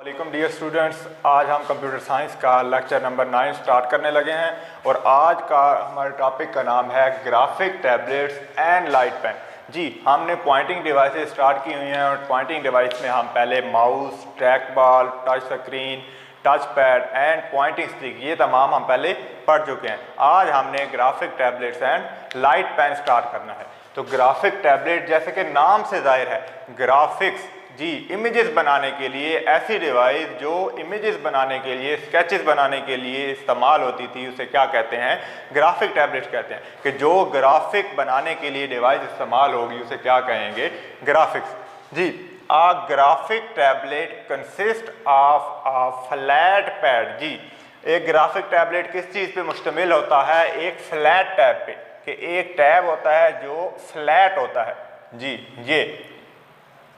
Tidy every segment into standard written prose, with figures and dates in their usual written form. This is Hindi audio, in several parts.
वालेकुम डियर स्टूडेंट्स, आज हम कंप्यूटर साइंस का लेक्चर नंबर 9 स्टार्ट करने लगे हैं और आज का हमारे टॉपिक का नाम है graphic tablets and light pen. जी, हमने पॉइंटिंग डिवाइसेस स्टार्ट की हुई हैं और पॉइंटिंग डिवाइस में हम पहले mouse, track ball, touch screen, touch pad and Poynting stick ये तमाम हम पहले पढ़ चुके हैं। आज हमने graphic tablets and light pain start करना है। तो ग्राफिक टैबलेट जैसे कि नाम से जाहिर है, ग्राफिक्स जी इमेजेस बनाने के लिए, ऐसी डिवाइस जो इमेजेस बनाने के लिए, स्केचेस बनाने के लिए इस्तेमाल होती थी, उसे क्या कहते हैं? ग्राफिक टैबलेट्स कहते हैं। कि जो ग्राफिक बनाने के लिए डिवाइस इस्तेमाल होगी उसे क्या कहेंगे? ग्राफिक्स। जी, uh graphic tablet consist of a flat pad. जी, एक ग्राफिक टैबलेट किस चीज़ पे मुश्तमिल होता है? एक फ्लैट टैब पे, कि एक टैब होता है जो फ्लैट होता है। जी, ये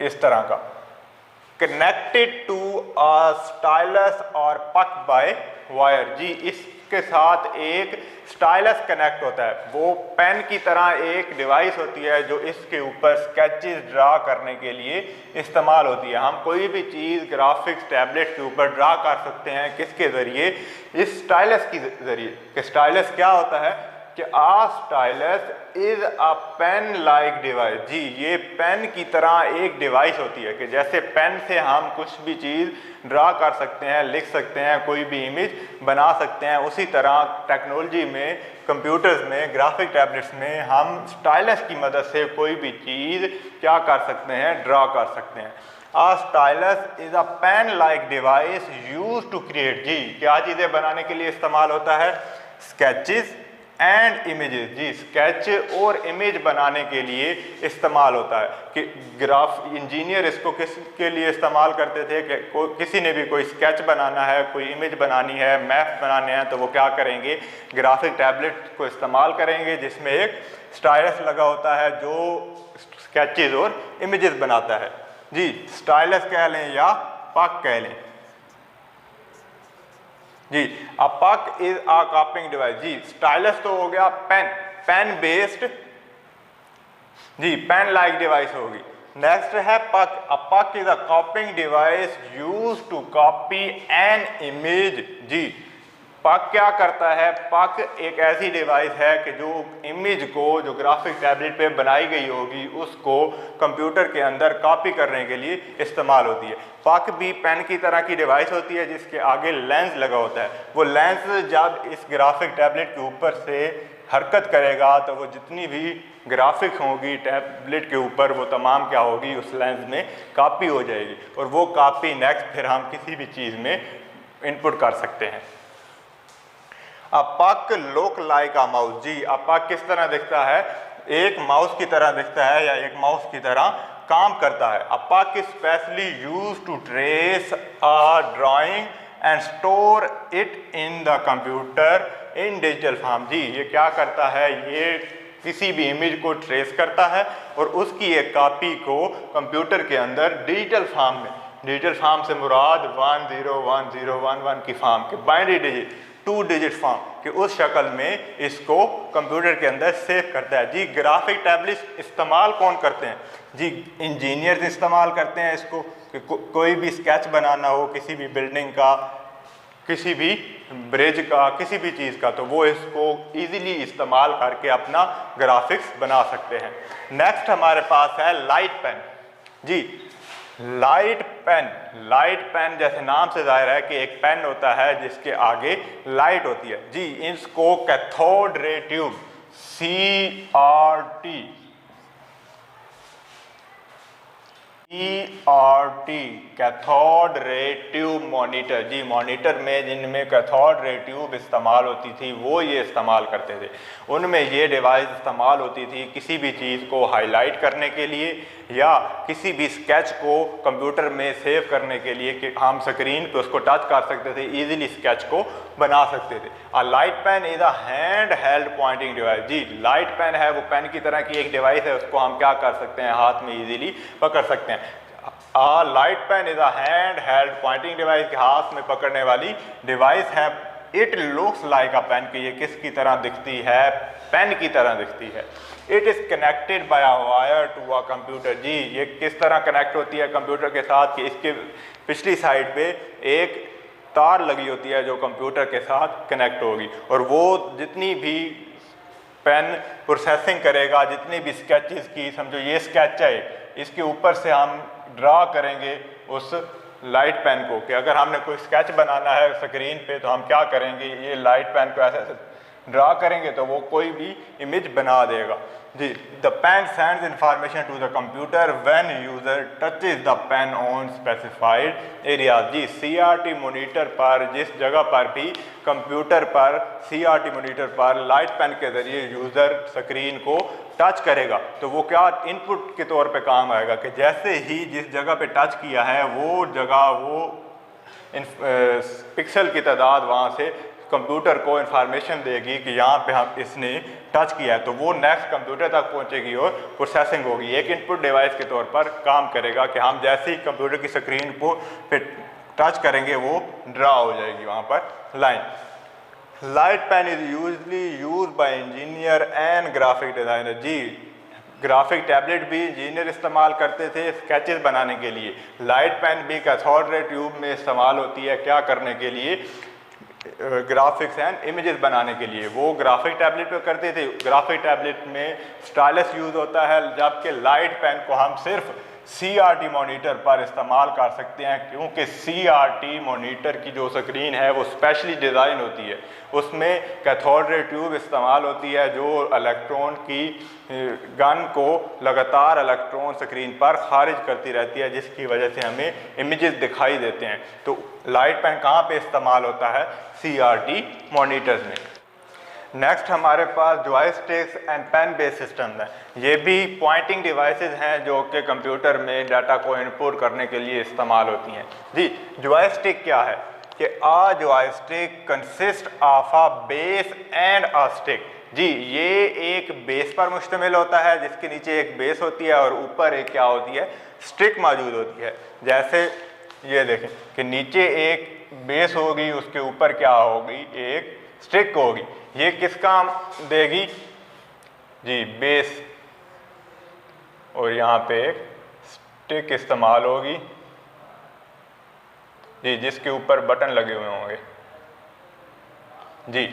इस तरह का, कनेक्टेड टू अ स्टाइलस और पक बाय वायर। जी, इसके साथ एक स्टाइलस कनेक्ट होता है। वो पेन की तरह एक डिवाइस होती है जो इसके ऊपर स्केचेस ड्रा करने के लिए इस्तेमाल होती है। हम कोई भी चीज़ ग्राफिक्स टैबलेट के ऊपर ड्रा कर सकते हैं, किसके ज़रिए? इस स्टाइलस के ज़रिए। कि स्टाइलस क्या होता है? कि uh stylus is a pen like device. जी, ये पेन की तरह एक डिवाइस होती है कि जैसे पेन से हम कुछ भी चीज़ ड्रा कर सकते हैं, लिख सकते हैं, कोई भी इमेज बना सकते हैं, उसी तरह टेक्नोलॉजी में, कंप्यूटर्स में, ग्राफिक टैबलेट्स में हम स्टाइलस की मदद से कोई भी चीज़ क्या कर सकते हैं? ड्रा कर सकते हैं। A stylus is a pen like device used to create। जी, क्या चीज़ें बनाने के लिए इस्तेमाल होता है? Sketches and images. जी, स्केच और इमेज बनाने के लिए इस्तेमाल होता है। कि इंजीनियर इसको किसके लिए इस्तेमाल करते थे? कि किसी ने भी कोई स्केच बनाना है, कोई इमेज बनानी है, मैप बनाने हैं, तो वो क्या करेंगे? ग्राफिक टैबलेट को इस्तेमाल करेंगे जिसमें एक स्टाइलस लगा होता है जो स्केचेस और इमेजेस बनाता है। जी, स्टाइलस कह लें या पक कह लें। जी, a puck is a copying device. जी, स्टाइलस तो हो गया पेन, पेन बेस्ड, जी पेन लाइक डिवाइस होगी। नेक्स्ट है puck. A puck is a copying device use to copy an image. जी, पक क्या करता है? पक एक ऐसी डिवाइस है कि जो इमेज को, जो ग्राफिक टैबलेट पे बनाई गई होगी, उसको कंप्यूटर के अंदर कॉपी करने के लिए इस्तेमाल होती है। पक भी पेन की तरह की डिवाइस होती है जिसके आगे लेंस लगा होता है। वो लेंस जब इस ग्राफिक टैबलेट के ऊपर से हरकत करेगा तो वो जितनी भी ग्राफिक होगी टैबलेट के ऊपर, वो तमाम क्या होगी? उस लेंस में कॉपी हो जाएगी और वो कॉपी नेक्स्ट फिर हम किसी भी चीज़ में इनपुट कर सकते हैं। अ पक look like a mouse. Ji, a पक किस तरह दिखता है? एक माउस की तरह दिखता है या एक माउस की तरह काम करता है। A puck is specially use to trace a drawing and store it in the computer in digital form. जी, ये क्या करता है? ये किसी भी इमेज को ट्रेस करता है और उसकी एक कॉपी को कंप्यूटर के अंदर डिजिटल फॉर्म में, डिजिटल फॉर्म से मुराद 101011 की फॉर्म के बाइनरी डिजिट, 2 डिजिट फॉर्म कि उस शक्ल में इसको कंप्यूटर के अंदर सेव करता है। जी, ग्राफिक टैबलेट इस्तेमाल कौन करते हैं? जी, इंजीनियर्स इस्तेमाल करते हैं इसको। कि कोई भी स्केच बनाना हो किसी भी बिल्डिंग का, किसी भी ब्रिज का, किसी भी चीज़ का, तो वो इसको इजीली इस्तेमाल करके अपना ग्राफिक्स बना सकते हैं। नेक्स्ट हमारे पास है लाइट पेन। जी, लाइट पेन, लाइट पेन जैसे नाम से जाहिर है कि एक पेन होता है जिसके आगे लाइट होती है। जी, इसको cathode ray tube, CRT, cathode ray tube monitor. जी, मॉनिटर में जिनमें कैथोड रे ट्यूब इस्तेमाल होती थी वो ये इस्तेमाल करते थे। उनमें ये डिवाइस इस्तेमाल होती थी किसी भी चीज़ को हाईलाइट करने के लिए या किसी भी स्केच को कंप्यूटर में सेव करने के लिए कि हम स्क्रीन पे उसको टच कर सकते थे, इजीली स्केच को बना सकते थे। A light pen is a hand held pointing device. जी, लाइट पेन है वो पेन की तरह की एक डिवाइस है, उसको हम क्या कर सकते हैं? हाथ में इजीली पकड़ सकते हैं। Light pen is a hand held pointing device, के हाथ में पकड़ने वाली डिवाइस है it looks like a pen, कि ये किसकी तरह दिखती है, पेन की तरह दिखती है। It is connected by a wire to a computer, जी ये किस तरह कनेक्ट होती है कंप्यूटर के साथ कि इसके पिछली साइड पे एक तार लगी होती है जो कंप्यूटर के साथ कनेक्ट होगी, और वो जितनी भी पेन प्रोसेसिंग करेगा, जितनी भी स्केचेस की, समझो ये स्केच है, इसके ऊपर से हम ड्रा करेंगे उस लाइट पेन को, कि अगर हमने कोई स्केच बनाना है स्क्रीन पे तो हम क्या करेंगे, ये लाइट पेन को ऐसे ड्रा करेंगे तो वो कोई भी इमेज बना देगा। जी, the pen sends information to the computer when user touches the pen on specified area. जी, सीआरटी मॉनिटर पर जिस जगह पर भी कंप्यूटर पर सीआरटी मॉनिटर पर लाइट पेन के जरिए यूजर स्क्रीन को टच करेगा तो वो क्या इनपुट के तौर पे काम आएगा, कि जैसे ही जिस जगह पे टच किया है वो जगह वो पिक्सल की तादाद वहाँ से कंप्यूटर को इन्फॉर्मेशन देगी कि यहाँ पे हम इसने टच किया है, तो वो नेक्स्ट कंप्यूटर तक पहुँचेगी और प्रोसेसिंग होगी। एक इनपुट डिवाइस के तौर पर काम करेगा कि हम जैसे ही कंप्यूटर की स्क्रीन को पे टच करेंगे वो ड्रा हो जाएगी वहाँ पर line. Light pen is usually use by engineer and graphic designer. जी, ग्राफिक टैबलेट भी इंजीनियर इस्तेमाल करते थे स्केचेस बनाने के लिए। लाइट पेन भी कैथोड रे ट्यूब में इस्तेमाल होती है क्या करने के लिए, ग्राफिक्स एंड इमेजेस बनाने के लिए। वो ग्राफिक टैबलेट पे करते थे, ग्राफिक टैबलेट में स्टाइलस यूज़ होता है, जबकि लाइट पेन को हम सिर्फ सीआरटी मॉनिटर पर इस्तेमाल कर सकते हैं, क्योंकि सीआरटी मॉनिटर की जो स्क्रीन है वो स्पेशली डिज़ाइन होती है, उसमें कैथोड रे ट्यूब इस्तेमाल होती है जो इलेक्ट्रॉन की गन को लगातार इलेक्ट्रॉन स्क्रीन पर खारिज करती रहती है, जिसकी वजह से हमें इमेजेस दिखाई देते हैं। तो लाइट पेन कहाँ पे इस्तेमाल होता है, सीआरटी मॉनिटर्स में। नेक्स्ट हमारे पास joysticks and pen based system है। ये भी पॉइंटिंग डिवाइसेस हैं जो कि कंप्यूटर में डाटा को इनपुट करने के लिए इस्तेमाल होती हैं। जी, जॉयस्टिक क्या है कि uh joystick consist of a base and a stick. जी, ये एक बेस पर मुश्तमिल होता है जिसके नीचे एक बेस होती है और ऊपर एक क्या होती है, स्टिक मौजूद होती है। जैसे ये देखें कि नीचे एक बेस होगी, उसके ऊपर क्या होगी, एक स्टिक होगी। ये किस काम देगी, जी बेस, और यहाँ पे एक स्टिक इस्तेमाल होगी जी, जिसके ऊपर बटन लगे हुए होंगे। जी,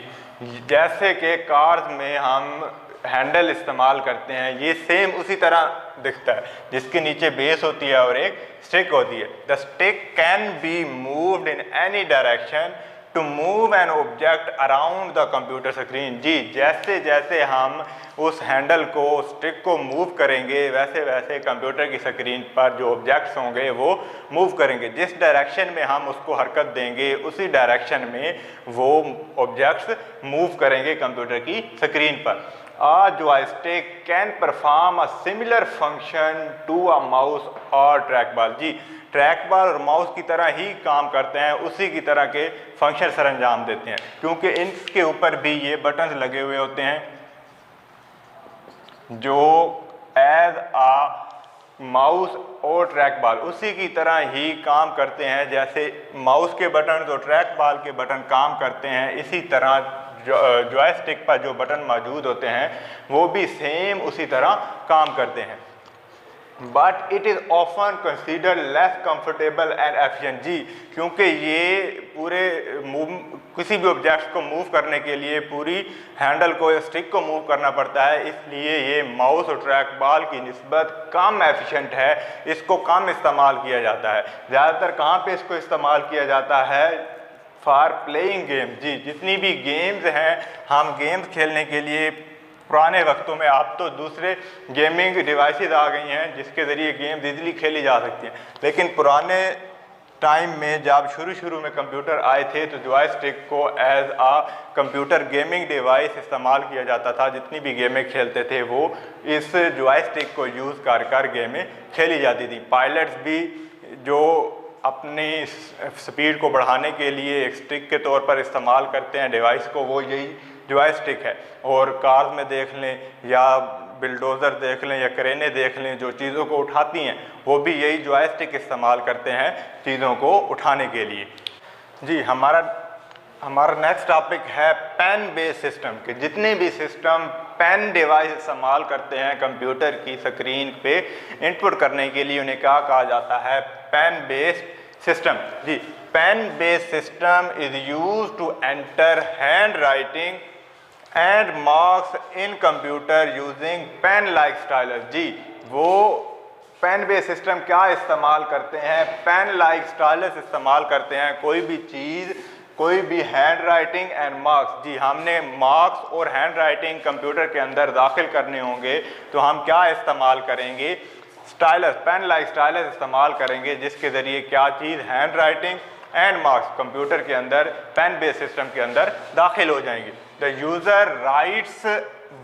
जैसे कि कार्स में हम हैंडल इस्तेमाल करते हैं, ये सेम उसी तरह दिखता है, जिसके नीचे बेस होती है और एक स्टिक होती है। The stick can be moved in any direction to move an object around the computer screen. जी, जैसे जैसे हम उस हैंडल को, स्टिक को मूव करेंगे, वैसे वैसे कंप्यूटर की स्क्रीन पर जो ऑब्जेक्ट्स होंगे वो मूव करेंगे। जिस डायरेक्शन में हम उसको हरकत देंगे उसी डायरेक्शन में वो ऑब्जेक्ट्स मूव करेंगे कंप्यूटर की स्क्रीन पर। A joystick can perform a similar function to a mouse और ट्रैकबॉल। जी, ट्रैकबॉल और माउस की तरह ही काम करते हैं, उसी की तरह के फंक्शन सर अंजाम देते हैं, क्योंकि इनके ऊपर भी ये बटन्स लगे हुए होते हैं जो एज आ माउस और ट्रैकबॉल उसी की तरह ही काम करते हैं। जैसे माउस के बटन और ट्रैकबॉल के बटन काम करते हैं, इसी तरह जॉयस्टिक पर जो बटन मौजूद होते हैं वो भी सेम उसी तरह काम करते हैं। But it is often considered less comfortable and efficient. जी, क्योंकि ये पूरे किसी भी ऑब्जेक्ट को मूव करने के लिए पूरी हैंडल को या स्टिक को मूव करना पड़ता है, इसलिए ये माउस और ट्रैक बॉल की निस्बत कम एफिशिएंट है, इसको कम इस्तेमाल किया जाता है। ज़्यादातर कहाँ पे इसको इस्तेमाल किया जाता है, फॉर प्लेइंग गेम। जी, जितनी भी गेम्स हैं, हम गेम्स खेलने के लिए पुराने वक्तों में, अब तो दूसरे गेमिंग डिवाइसेस आ गई हैं जिसके ज़रिए गेम्स इजीली खेली जा सकती हैं, लेकिन पुराने टाइम में जब शुरू में कंप्यूटर आए थे तो जॉयस्टिक को एज आ कंप्यूटर गेमिंग डिवाइस इस्तेमाल किया जाता था। जितनी भी गेमें खेलते थे वो इस जॉयस्टिक को यूज़ कर गेमें खेली जाती थी। पायलट्स भी जो अपनी स्पीड को बढ़ाने के लिए एक स्टिक के तौर पर इस्तेमाल करते हैं डिवाइस को, वो यही जॉयस्टिक है। और कार्स में देख लें या बिल्डोज़र देख लें या क्रेनें देख लें, जो चीज़ों को उठाती हैं वो भी यही जॉयस्टिक इस्तेमाल करते हैं चीज़ों को उठाने के लिए। जी, हमारा हमारा नेक्स्ट टॉपिक है पेन बेस्ड सिस्टम के। जितने भी सिस्टम पेन डिवाइस इस्तेमाल करते हैं कंप्यूटर की स्क्रीन पे इनपुट करने के लिए, उन्हें क्या कहा जाता है? Pen based system. जी, pen based system is used to enter handwriting and marks in computer using pen like stylus. जी, वो पेन बेस्ड सिस्टम क्या इस्तेमाल करते हैं? पेन लाइक स्टाइलस इस्तेमाल करते हैं। कोई भी चीज़, कोई भी हैंड राइटिंग एंड मार्क्स, जी हमने मार्क्स और हैंड राइटिंग कंप्यूटर के अंदर दाखिल करने होंगे तो हम क्या इस्तेमाल करेंगे? स्टाइलस, पेन लाइक स्टाइलस इस्तेमाल करेंगे, जिसके ज़रिए क्या चीज़, handwriting and marks computer के अंदर, पेन बेस्ड सिस्टम के अंदर दाखिल हो जाएंगे। The user writes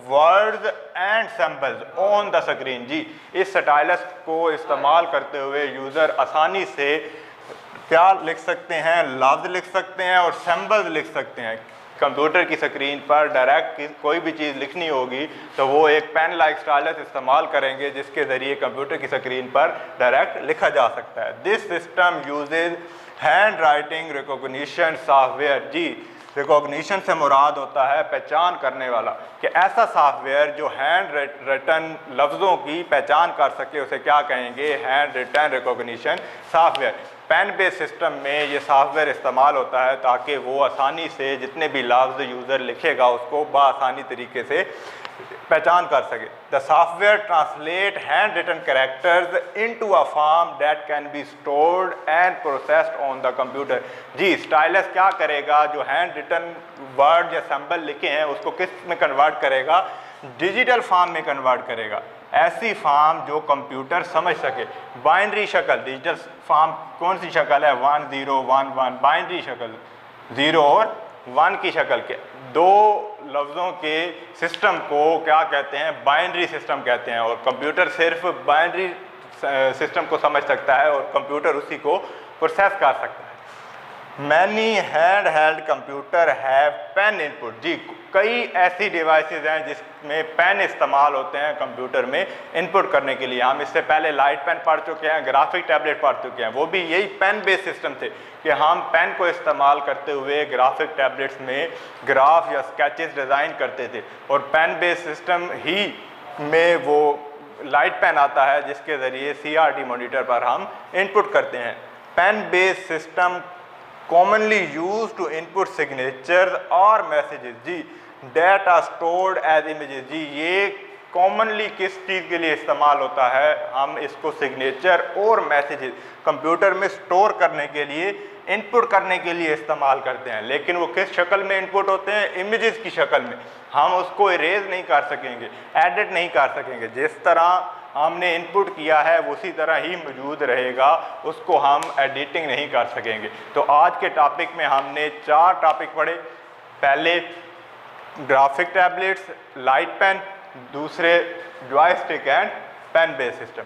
words and symbols on the screen. जी, इस स्टाइलस को इस्तेमाल करते हुए यूज़र आसानी से क्या लिख सकते हैं? लफ्ज़ लिख सकते हैं और सिंबल्स लिख सकते हैं। कंप्यूटर की स्क्रीन पर डायरेक्ट कोई भी चीज़ लिखनी होगी तो वो एक पेन लाइक स्टाइलस इस्तेमाल करेंगे, जिसके ज़रिए कंप्यूटर की स्क्रीन पर डायरेक्ट लिखा जा सकता है। This system uses handwriting recognition software. जी, रिकॉग्निशन से मुराद होता है पहचान करने वाला, कि ऐसा सॉफ्टवेयर जो हैंड रिटन लफ्ज़ों की पहचान कर सके उसे क्या कहेंगे? Handwritten recognition software. Pen based system में ये सॉफ्टवेयर इस्तेमाल होता है ताकि वो आसानी से जितने भी लफ्ज़ यूज़र लिखेगा उसको बआसानी तरीके से पहचान कर सके। The software translate handwritten characters into a form that can be stored and processed on the computer. जी, स्टाइलस क्या करेगा? जो हैंड रिटन वर्ड या सिंबल लिखे हैं उसको किस में कन्वर्ट करेगा? डिजिटल फॉर्म में कन्वर्ट करेगा, ऐसी फॉर्म जो कंप्यूटर समझ सके। बाइनरी शक्ल, डिजिटल फॉर्म कौन सी शक्ल है? 1 0 1 1, बाइनरी शक्ल 0 और 1 की शक्ल के दो लफ्ज़ों के सिस्टम को क्या कहते हैं? बाइनरी सिस्टम कहते हैं। और कंप्यूटर सिर्फ बाइनरी सिस्टम को समझ सकता है और कंप्यूटर उसी को प्रोसेस कर सकता है। Many handheld computer have pen input. जी, कई ऐसी डिवाइसेस हैं जिसमें पेन इस्तेमाल होते हैं कंप्यूटर में इनपुट करने के लिए। हम इससे पहले लाइट पेन पढ़ चुके हैं, ग्राफिक टैबलेट पढ़ चुके हैं, वो भी यही पेन बेस्ड सिस्टम थे कि हम पेन को इस्तेमाल करते हुए ग्राफिक टैबलेट्स में ग्राफ या स्केचेस डिज़ाइन करते थे। और पेन बेस्ड सिस्टम ही में वो लाइट पेन आता है जिसके ज़रिए CRT मॉनिटर पर हम इनपुट करते हैं। Pen based system commonly used to input signatures और messages। जी, that are stored as images। जी, ये कॉमनली किस चीज़ के लिए इस्तेमाल होता है? हम इसको सिग्नेचर और मैसेजेस कंप्यूटर में स्टोर करने के लिए, इनपुट करने के लिए इस्तेमाल करते हैं। लेकिन वो किस शक्ल में इनपुट होते हैं? इमेजेस की शक्ल में। हम उसको इरेज नहीं कर सकेंगे, एडिट नहीं कर सकेंगे। जिस तरह हमने इनपुट किया है उसी तरह ही मौजूद रहेगा, उसको हम एडिटिंग नहीं कर सकेंगे। तो आज के टॉपिक में हमने 4 टॉपिक पढ़े। पहले ग्राफिक टैबलेट्स, लाइट पेन, दूसरे joystick and pen based system.